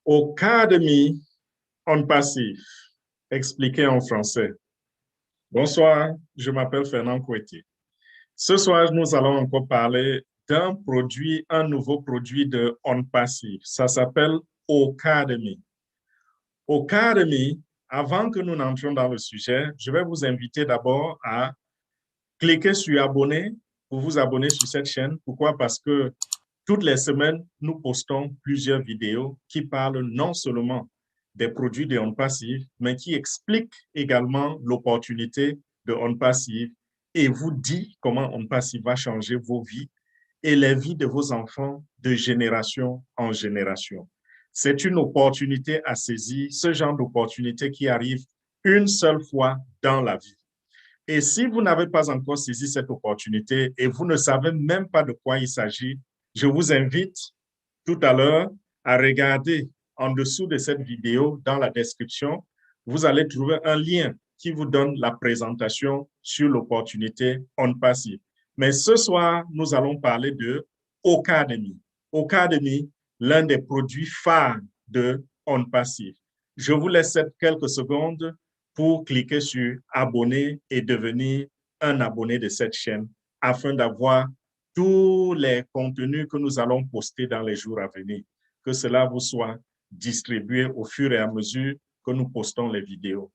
Academy on passif, expliqué en français. Bonsoir, je m'appelle Fernand Koueté. Ce soir, nous allons encore parler d'un produit, un nouveau produit de On Passif. Ça s'appelle Academy. Academy, avant que nous n'entrions dans le sujet, je vais vous inviter d'abord à cliquer sur abonner pour vous abonner sur cette chaîne. Pourquoi? Parce que toutes les semaines, nous postons plusieurs vidéos qui parlent non seulement des produits de On Passif, mais qui expliquent également l'opportunité de On Passif et vous dit comment On Passif va changer vos vies et les vies de vos enfants de génération en génération. C'est une opportunité à saisir, ce genre d'opportunité qui arrive une seule fois dans la vie. Et si vous n'avez pas encore saisi cette opportunité et vous ne savez même pas de quoi il s'agit, je vous invite tout à l'heure à regarder en dessous de cette vidéo, dans la description, vous allez trouver un lien qui vous donne la présentation sur l'opportunité On Passif. Mais ce soir, nous allons parler de Academy. Academy, l'un des produits phares de On Passif. Je vous laisse quelques secondes pour cliquer sur abonner et devenir un abonné de cette chaîne afin d'avoir tous les contenus que nous allons poster dans les jours à venir, que cela vous soit distribué au fur et à mesure que nous postons les vidéos.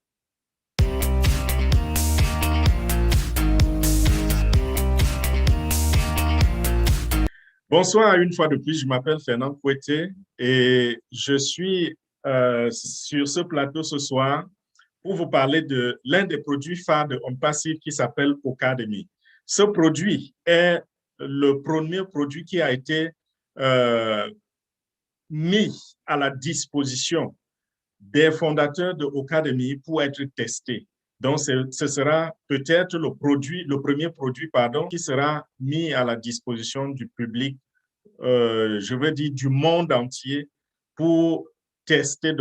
Bonsoir une fois de plus, je m'appelle Fernand Koueté et je suis sur ce plateau ce soir pour vous parler de l'un des produits phares de On Passif qui s'appelle Academy. Ce produit est le premier produit qui a été mis à la disposition des fondateurs de Academy pour être testé. Donc, ce sera peut-être le premier produit, qui sera mis à la disposition du public, je veux dire du monde entier, pour tester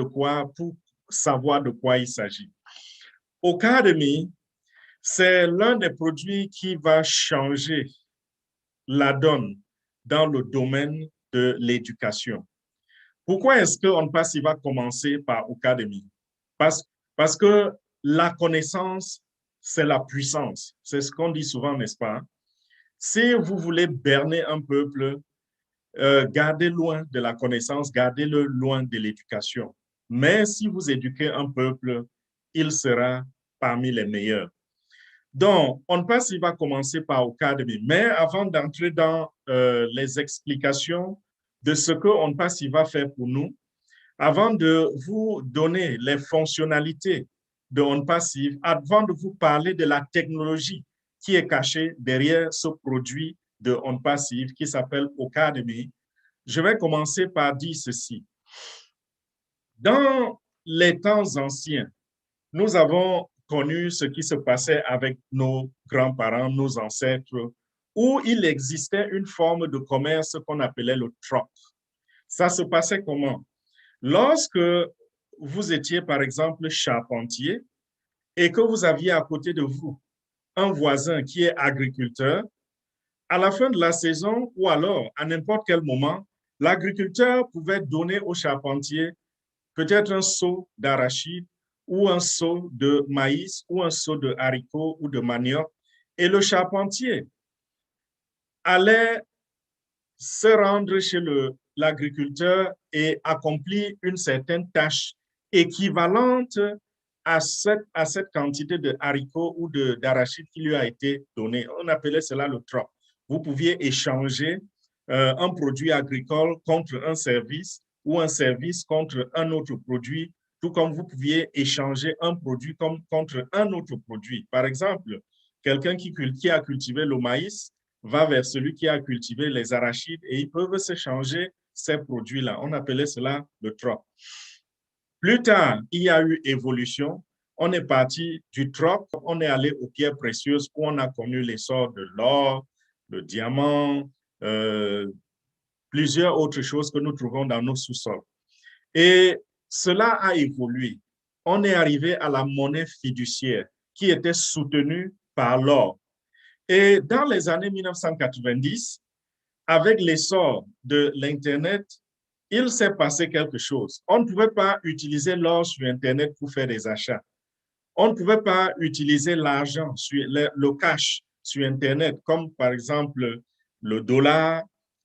pour savoir de quoi il s'agit. Academy, c'est l'un des produits qui va changer la donne dans le domaine de l'éducation. Pourquoi est-ce qu'on passe, il va commencer par Academy? Parce que la connaissance, c'est la puissance. C'est ce qu'on dit souvent, n'est-ce pas? Si vous voulez berner un peuple, gardez loin de la connaissance, gardez-le loin de l'éducation. Mais si vous éduquez un peuple, il sera parmi les meilleurs. Donc, On Passe, il va commencer par Academy. Mais avant d'entrer dans les explications de ce que On Passe, il va faire pour nous, avant de vous donner les fonctionnalités de On Passive, avant de vous parler de la technologie qui est cachée derrière ce produit de On Passive qui s'appelle Academy, je vais commencer par dire ceci. Dans les temps anciens, nous avons connu ce qui se passait avec nos grands-parents, nos ancêtres, où il existait une forme de commerce qu'on appelait le troc. Ça se passait comment? Lorsque vous étiez, par exemple, charpentier et que vous aviez à côté de vous un voisin qui est agriculteur, à la fin de la saison ou alors à n'importe quel moment, l'agriculteur pouvait donner au charpentier peut-être un seau d'arachide ou un seau de maïs ou un seau de haricots ou de manioc. Et le charpentier allait se rendre chez l'agriculteur et accomplir une certaine tâche équivalente à cette quantité de haricots ou d'arachide qui lui a été donnée. On appelait cela le troc. Vous pouviez échanger un produit agricole contre un service ou un service contre un autre produit, tout comme vous pouviez échanger un produit contre un autre produit. Par exemple, quelqu'un qui a cultivé le maïs va vers celui qui a cultivé les arachides et ils peuvent s'échanger ces produits-là. On appelait cela le troc. Plus tard, il y a eu évolution. On est parti du troc, on est allé aux pierres précieuses où on a connu l'essor de l'or, le diamant, plusieurs autres choses que nous trouvons dans nos sous-sols. Et cela a évolué. On est arrivé à la monnaie fiduciaire qui était soutenue par l'or. Et dans les années 1990, avec l'essor de l'Internet, il s'est passé quelque chose. On ne pouvait pas utiliser l'or sur Internet pour faire des achats. On ne pouvait pas utiliser l'argent, le cash sur Internet, comme par exemple le dollar,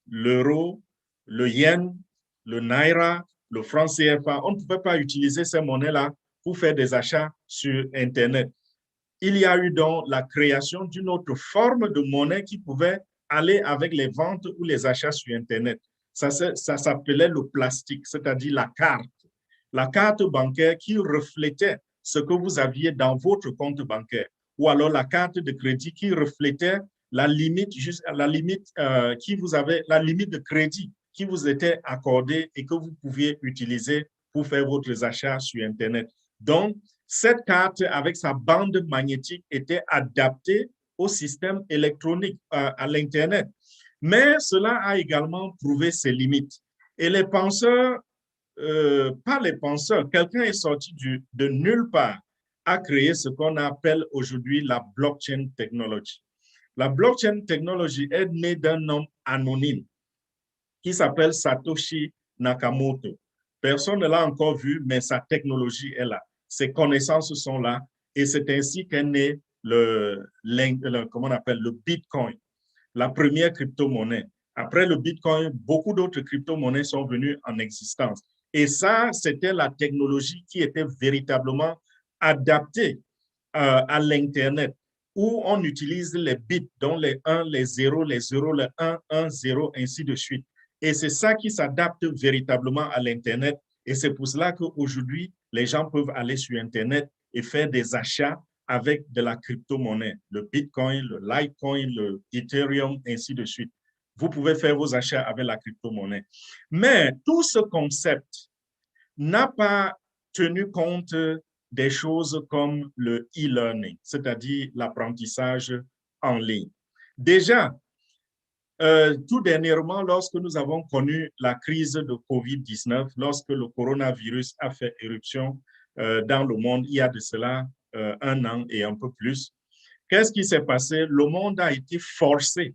l'euro, le yen, le naira, le franc CFA. On ne pouvait pas utiliser ces monnaies-là pour faire des achats sur Internet. Il y a eu donc la création d'une autre forme de monnaie qui pouvait aller avec les ventes ou les achats sur Internet. Ça s'appelait le plastique, c'est-à-dire la carte. La carte bancaire qui reflétait ce que vous aviez dans votre compte bancaire, ou alors la carte de crédit qui reflétait la limite, qui vous avait, la limite de crédit qui vous était accordée et que vous pouviez utiliser pour faire vos achats sur Internet. Donc, cette carte avec sa bande magnétique était adaptée au système électronique, à l'Internet. Mais cela a également prouvé ses limites. Et les penseurs, pas les penseurs, quelqu'un est sorti de nulle part à créer ce qu'on appelle aujourd'hui la blockchain technology. La blockchain technology est née d'un homme anonyme qui s'appelle Satoshi Nakamoto. Personne ne l'a encore vu, mais sa technologie est là. Ses connaissances sont là et c'est ainsi qu'est né comment on appelle, le Bitcoin, la première crypto-monnaie. Après le Bitcoin, beaucoup d'autres crypto-monnaies sont venues en existence. Et ça, c'était la technologie qui était véritablement adaptée à l'Internet, où on utilise les bits, dont les 1, les 0, les 0, les 1, 1, 0, ainsi de suite. Et c'est ça qui s'adapte véritablement à l'Internet. Et c'est pour cela qu'aujourd'hui, les gens peuvent aller sur Internet et faire des achats avec de la crypto-monnaie, le Bitcoin, le Litecoin, le Ethereum, ainsi de suite. Vous pouvez faire vos achats avec la crypto-monnaie. Mais tout ce concept n'a pas tenu compte des choses comme le e-learning, c'est-à-dire l'apprentissage en ligne. Déjà, tout dernièrement, lorsque nous avons connu la crise de COVID-19, lorsque le coronavirus a fait éruption dans le monde, il y a de cela 1 an et un peu plus, qu'est-ce qui s'est passé? Le monde a été forcé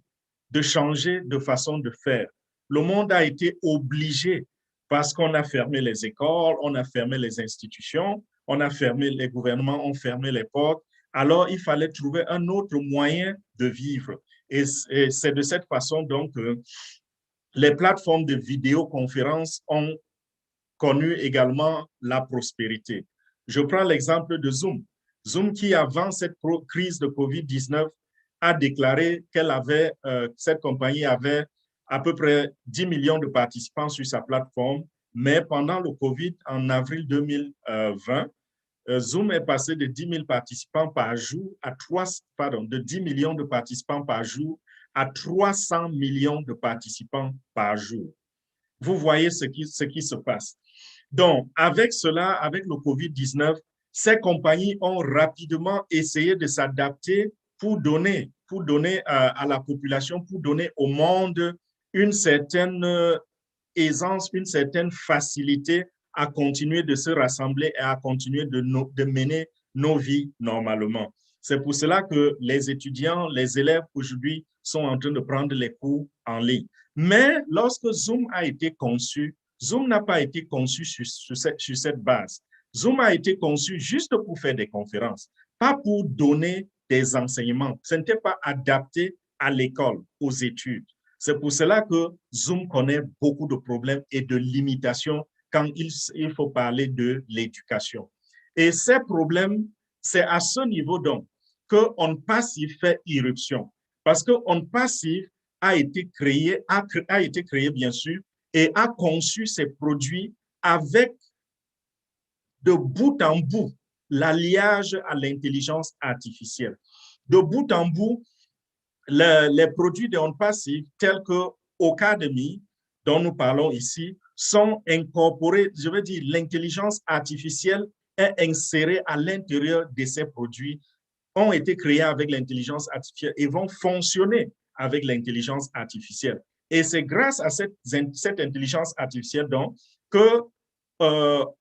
de changer de façon de faire. Le monde a été obligé parce qu'on a fermé les écoles, on a fermé les institutions, on a fermé les gouvernements, ont fermé les portes. Alors, il fallait trouver un autre moyen de vivre. Et c'est de cette façon, donc, les plateformes de vidéoconférence ont connu également la prospérité. Je prends l'exemple de Zoom. Zoom qui, avant cette crise de COVID-19, a déclaré qu'elle avait, cette compagnie avait à peu près 10 millions de participants sur sa plateforme, mais pendant le COVID, en avril 2020, Zoom est passé de 10 000 participants par jour à de 10 millions de participants par jour à 300 millions de participants par jour. Vous voyez ce qui se passe. Donc, avec cela, avec le COVID-19, ces compagnies ont rapidement essayé de s'adapter pour donner à la population, pour donner au monde une certaine aisance, une certaine facilité à continuer de se rassembler et à continuer de mener nos vies normalement. C'est pour cela que les étudiants, les élèves aujourd'hui sont en train de prendre les cours en ligne. Mais lorsque Zoom a été conçu, Zoom n'a pas été conçu sur cette base. Zoom a été conçu juste pour faire des conférences, pas pour donner des enseignements. Ce n'était pas adapté à l'école, aux études. C'est pour cela que Zoom connaît beaucoup de problèmes et de limitations quand il faut parler de l'éducation. Et ces problèmes, c'est à ce niveau donc qu'on Passif fait irruption. Parce qu'on Passif a été créé bien sûr, et a conçu ses produits avec de bout en bout l'alliage à l'intelligence artificielle. De bout en bout, les produits de OnPassive tels que Ocademy, dont nous parlons ici, sont incorporés, je veux dire, l'intelligence artificielle est insérée à l'intérieur de ces produits, ont été créés avec l'intelligence artificielle et vont fonctionner avec l'intelligence artificielle. Et c'est grâce à cette intelligence artificielle donc que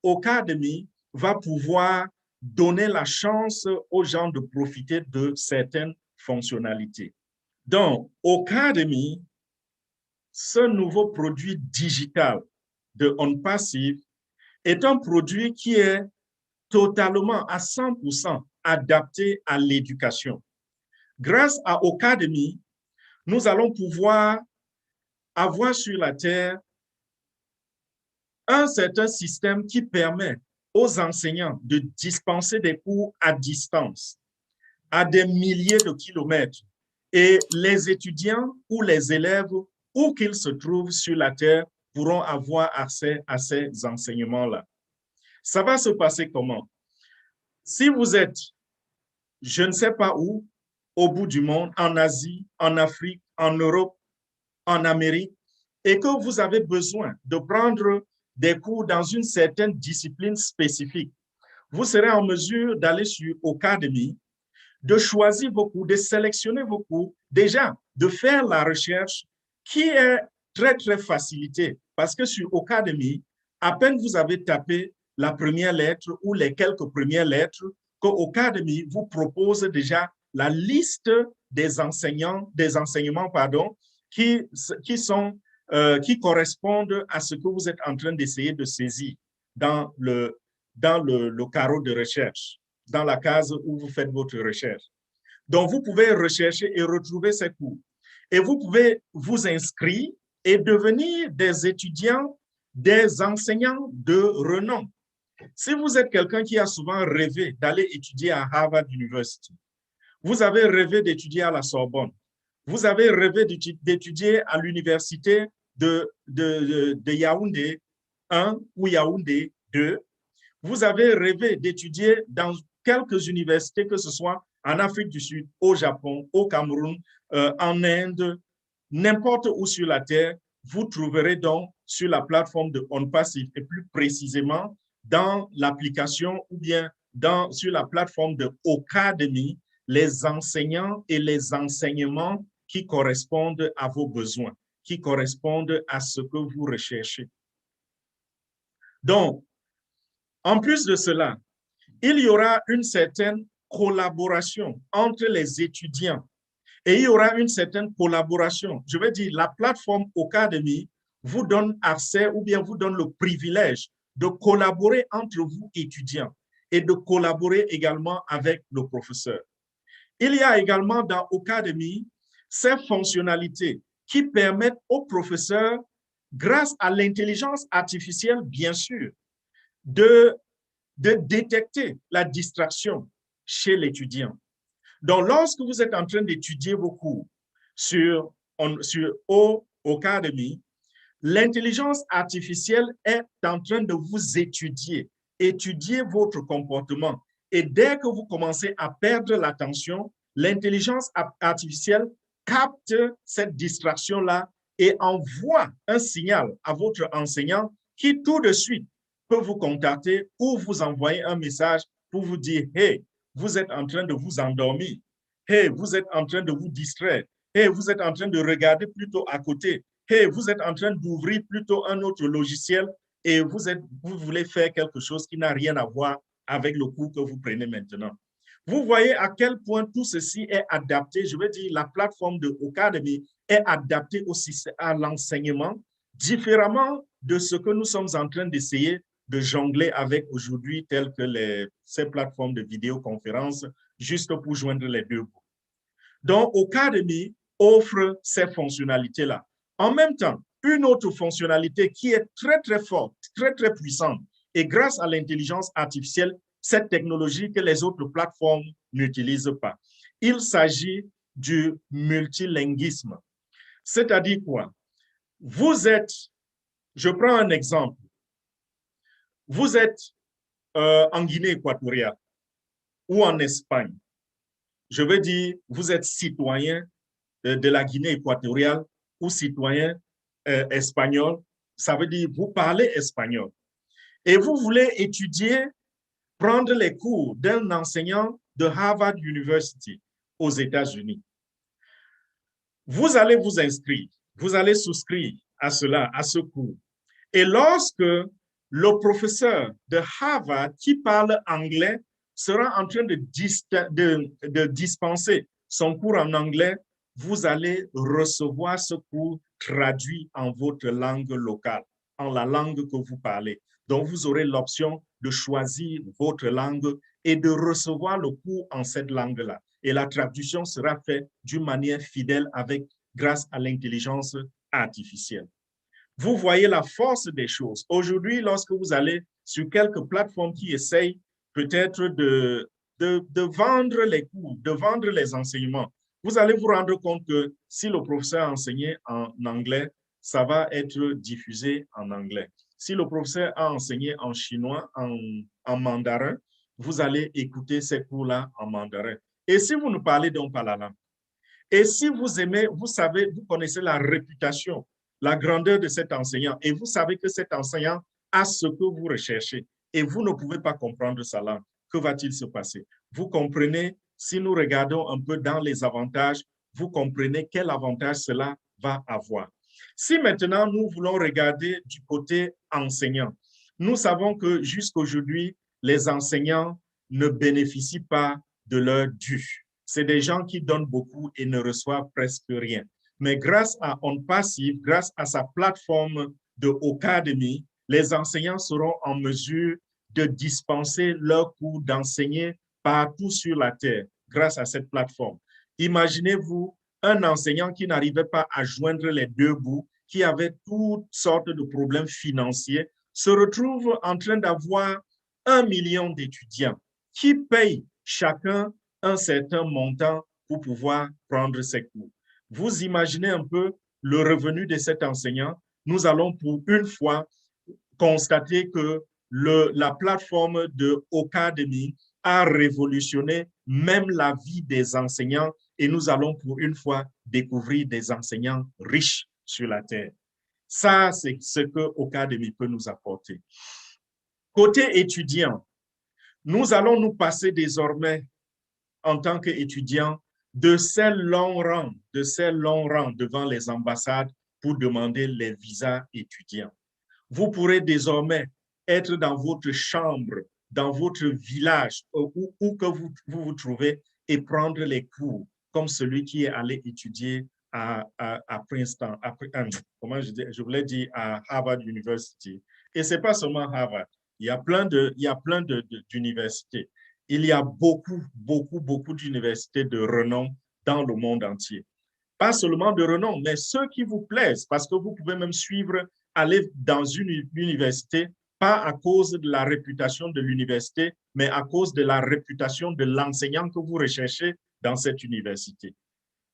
Ocademy va pouvoir donner la chance aux gens de profiter de certaines fonctionnalités. Donc, Ocademy, ce nouveau produit digital de OnPassive est un produit qui est totalement à 100% adapté à l'éducation. Grâce à Ocademy, nous allons pouvoir avoir sur la Terre un certain système qui permet aux enseignants de dispenser des cours à distance, à des milliers de kilomètres. Et les étudiants ou les élèves, où qu'ils se trouvent sur la Terre, pourront avoir accès à ces enseignements-là. Ça va se passer comment? Si vous êtes, je ne sais pas où, au bout du monde, en Asie, en Afrique, en Europe, en Amérique, et que vous avez besoin de prendre des cours dans une certaine discipline spécifique, vous serez en mesure d'aller sur Ocademy, de choisir vos cours, de sélectionner vos cours, déjà de faire la recherche qui est très, très facilitée. Parce que sur Ocademy, à peine vous avez tapé la première lettre ou les quelques premières lettres, que Ocademy vous propose déjà la liste des enseignants, des enseignements, pardon, qui correspondent à ce que vous êtes en train d'essayer de saisir dans le carreau de recherche, dans la case où vous faites votre recherche. Donc, vous pouvez rechercher et retrouver ces cours. Et vous pouvez vous inscrire et devenir des étudiants, des enseignants de renom. Si vous êtes quelqu'un qui a souvent rêvé d'aller étudier à Harvard University, vous avez rêvé d'étudier à la Sorbonne, vous avez rêvé d'étudier à l'université de Yaoundé 1 ou Yaoundé 2, vous avez rêvé d'étudier dans quelques universités, que ce soit en Afrique du Sud, au Japon, au Cameroun, en Inde, n'importe où sur la Terre, vous trouverez donc sur la plateforme de OnPassive et plus précisément dans l'application ou bien sur la plateforme de Ocademy, les enseignants et les enseignements qui correspondent à vos besoins, qui correspondent à ce que vous recherchez. Donc, en plus de cela, il y aura une certaine collaboration entre les étudiants et il y aura une certaine collaboration. Je veux dire, la plateforme Ocademy vous donne accès ou bien vous donne le privilège de collaborer entre vous étudiants et de collaborer également avec le professeur. Il y a également dans Ocademy ces fonctionnalités qui permettent aux professeurs, grâce à l'intelligence artificielle, bien sûr, de détecter la distraction chez l'étudiant. Donc, lorsque vous êtes en train d'étudier vos cours sur Ocademy, l'intelligence artificielle est en train de vous étudier votre comportement. Et dès que vous commencez à perdre l'attention, l'intelligence artificielle capte cette distraction-là et envoie un signal à votre enseignant qui tout de suite peut vous contacter ou vous envoyer un message pour vous dire « Hey, vous êtes en train de vous endormir. Hey, vous êtes en train de vous distraire. Hey, vous êtes en train de regarder plutôt à côté. Hey, vous êtes en train d'ouvrir plutôt un autre logiciel et vous voulez faire quelque chose qui n'a rien à voir avec le cours que vous prenez maintenant. » Vous voyez à quel point tout ceci est adapté. Je veux dire, la plateforme de Ocademy est adaptée aussi à l'enseignement, différemment de ce que nous sommes en train d'essayer de jongler avec aujourd'hui, telles que ces plateformes de vidéoconférence, juste pour joindre les deux bouts. Donc, Ocademy offre ces fonctionnalités-là. En même temps, une autre fonctionnalité qui est très, très forte, très, très puissante, et grâce à l'intelligence artificielle, cette technologie que les autres plateformes n'utilisent pas. Il s'agit du multilinguisme. C'est-à-dire quoi? Vous êtes, je prends un exemple, vous êtes en Guinée équatoriale ou en Espagne. Je veux dire, vous êtes citoyen de la Guinée équatoriale ou citoyen espagnol, ça veut dire vous parlez espagnol. Et vous voulez étudier, prendre les cours d'un enseignant de Harvard University aux États-Unis. Vous allez vous inscrire, vous allez souscrire à cela, à ce cours. Et lorsque le professeur de Harvard qui parle anglais sera en train de dispenser son cours en anglais, vous allez recevoir ce cours traduit en votre langue locale. en la langue que vous parlez. Donc, vous aurez l'option de choisir votre langue et de recevoir le cours en cette langue-là. Et la traduction sera faite d'une manière fidèle grâce à l'intelligence artificielle. Vous voyez la force des choses. Aujourd'hui, lorsque vous allez sur quelques plateformes qui essayent peut-être de vendre les cours, de vendre les enseignements, vous allez vous rendre compte que si le professeur enseignait en anglais, ça va être diffusé en anglais. Si le professeur a enseigné en chinois, en mandarin, vous allez écouter ces cours-là en mandarin. Et si vous ne parlez donc pas la langue, et si vous aimez, vous savez, vous connaissez la réputation, la grandeur de cet enseignant, et vous savez que cet enseignant a ce que vous recherchez, et vous ne pouvez pas comprendre sa langue, que va-t-il se passer? Vous comprenez, si nous regardons un peu dans les avantages, vous comprenez quel avantage cela va avoir. Si maintenant nous voulons regarder du côté enseignant, nous savons que jusqu'aujourd'hui, les enseignants ne bénéficient pas de leur dû. C'est des gens qui donnent beaucoup et ne reçoivent presque rien. Mais grâce à OnPassive, grâce à sa plateforme de Ocademy, les enseignants seront en mesure de dispenser leurs cours, d'enseigner partout sur la Terre grâce à cette plateforme. Imaginez-vous un enseignant qui n'arrivait pas à joindre les deux bouts, qui avait toutes sortes de problèmes financiers, se retrouve en train d'avoir 1 million d'étudiants qui payent chacun un certain montant pour pouvoir prendre ses cours. Vous imaginez un peu le revenu de cet enseignant. Nous allons pour une fois constater que la plateforme de Ocademy a révolutionné même la vie des enseignants et nous allons pour une fois découvrir des enseignants riches sur la terre. Ça, c'est ce que Ocademy peut nous apporter. Côté étudiant, nous allons nous passer désormais en tant qu'étudiants de ces longs rangs devant les ambassades pour demander les visas étudiants. Vous pourrez désormais être dans votre chambre, dans votre village, où que vous trouvez, et prendre les cours, comme celui qui est allé étudier à Princeton, comment je voulais dire, à Harvard University. Et ce n'est pas seulement Harvard, il y a plein d'universités. Il y a beaucoup d'universités de renom dans le monde entier. Pas seulement de renom, mais ceux qui vous plaisent, parce que vous pouvez même suivre, aller dans une université, pas à cause de la réputation de l'université, mais à cause de la réputation de l'enseignant que vous recherchez dans cette université.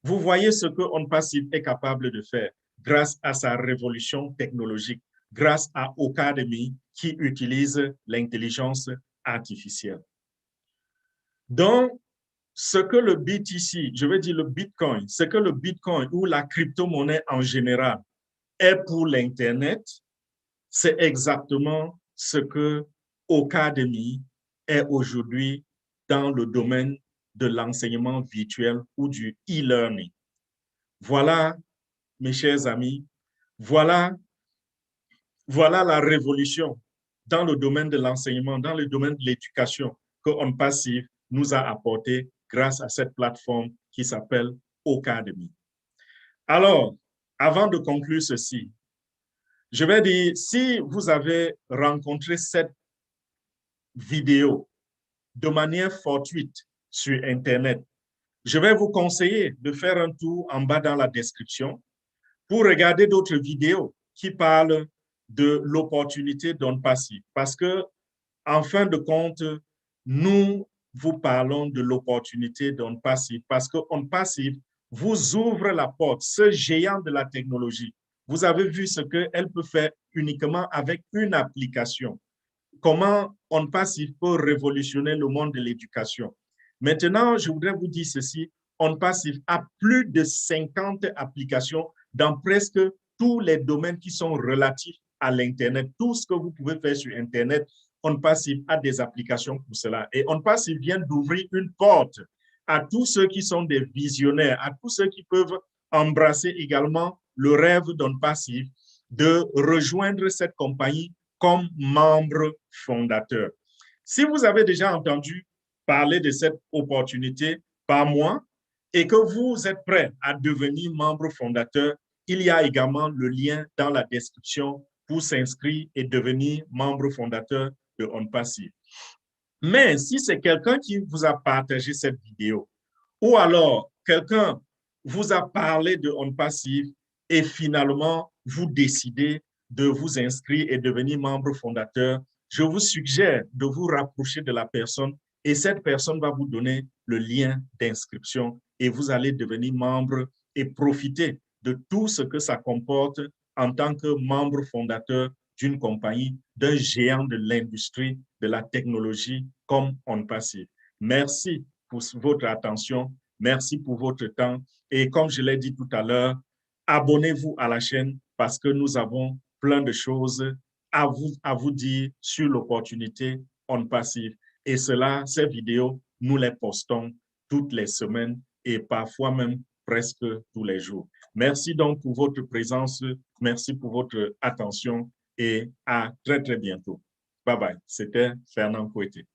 Vous voyez ce que OnPassive est capable de faire grâce à sa révolution technologique, grâce à Ocademy qui utilise l'intelligence artificielle. Donc, ce que le BTC, je veux dire le Bitcoin, ce que le Bitcoin ou la crypto-monnaie en général est pour l'Internet, c'est exactement ce que Ocademy est aujourd'hui dans le domaine de l'enseignement virtuel ou du e-learning. Voilà, mes chers amis, voilà la révolution dans le domaine de l'enseignement, dans le domaine de l'éducation que OnPassive nous a apporté grâce à cette plateforme qui s'appelle Ocademy. Alors, avant de conclure ceci, je vais dire, si vous avez rencontré cette vidéo de manière fortuite sur Internet, je vais vous conseiller de faire un tour en bas dans la description pour regarder d'autres vidéos qui parlent de l'opportunité d'OnPassive. Parce que, en fin de compte, nous vous parlons de l'opportunité d'OnPassive parce que OnPassive vous ouvre la porte, ce géant de la technologie. Vous avez vu ce qu'elle peut faire uniquement avec une application. Comment OnPassive peut révolutionner le monde de l'éducation. Maintenant, je voudrais vous dire ceci, OnPassive a plus de 50 applications dans presque tous les domaines qui sont relatifs à l'Internet. Tout ce que vous pouvez faire sur Internet, OnPassive a des applications pour cela. Et OnPassive vient d'ouvrir une porte à tous ceux qui sont des visionnaires, à tous ceux qui peuvent embrasser également le rêve d'OnPassive de rejoindre cette compagnie comme membre fondateur. Si vous avez déjà entendu parler de cette opportunité par moi et que vous êtes prêt à devenir membre fondateur, il y a également le lien dans la description pour s'inscrire et devenir membre fondateur de OnPassive. Mais si c'est quelqu'un qui vous a partagé cette vidéo, ou alors quelqu'un vous a parlé de OnPassive et finalement vous décidez de vous inscrire et devenir membre fondateur, je vous suggère de vous rapprocher de la personne et cette personne va vous donner le lien d'inscription et vous allez devenir membre et profiter de tout ce que ça comporte en tant que membre fondateur d'une compagnie, d'un géant de l'industrie, de la technologie comme OnPassive. Merci pour votre attention, merci pour votre temps et comme je l'ai dit tout à l'heure, abonnez-vous à la chaîne parce que nous avons plein de choses à vous dire sur l'opportunité OnPassive. Et cela, ces vidéos, nous les postons toutes les semaines et parfois même presque tous les jours. Merci donc pour votre présence, merci pour votre attention et à très, très bientôt. Bye bye. C'était Fernand Kouété.